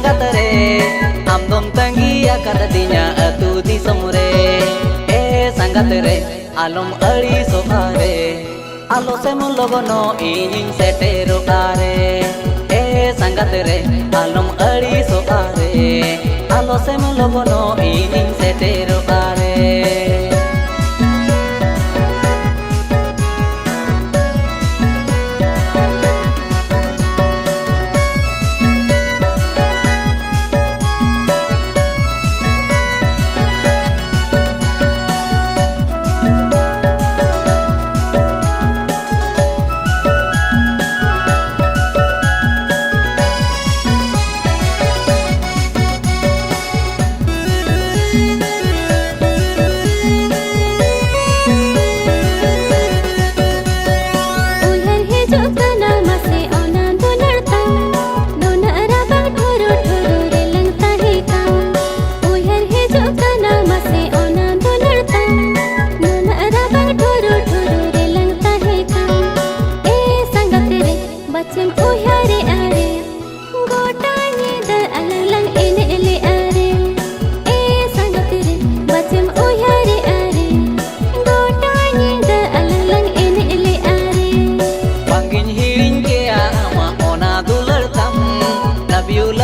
sangat re am dom tangi akad dinya atu di somre sangat re alom ali so are alo sem logono ining setero are sangat re alom ali so are alo sem logono ining setero are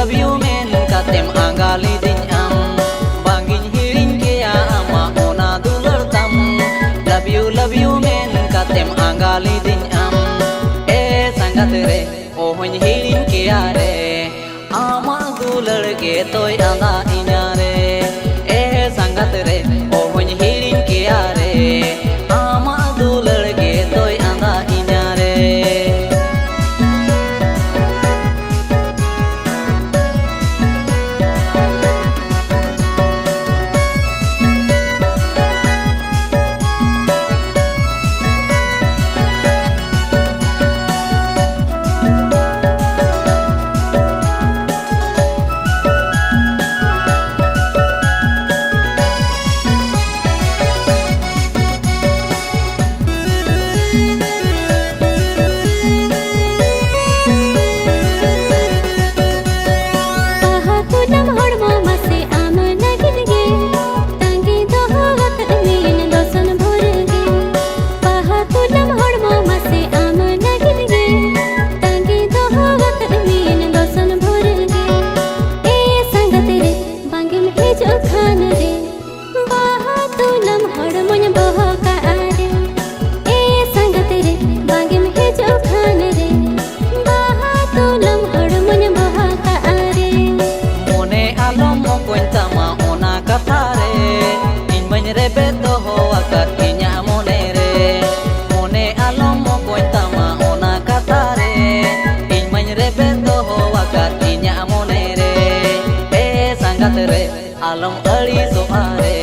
love you men katem anggali din am bangin hiring ke ama ona dular tam love you men katem angali din am sangat re ohon hiring ke are ama dular ke toy anga inare sangat re ohon hiring ke are ama dular ke toy anga inare rebeto ho akat inya monere mone alomo koitama ona katare iñ rebeto ho akat inya monere sangat re alom ali so are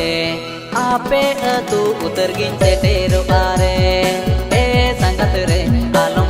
ape atu utergin setero are sangat re alom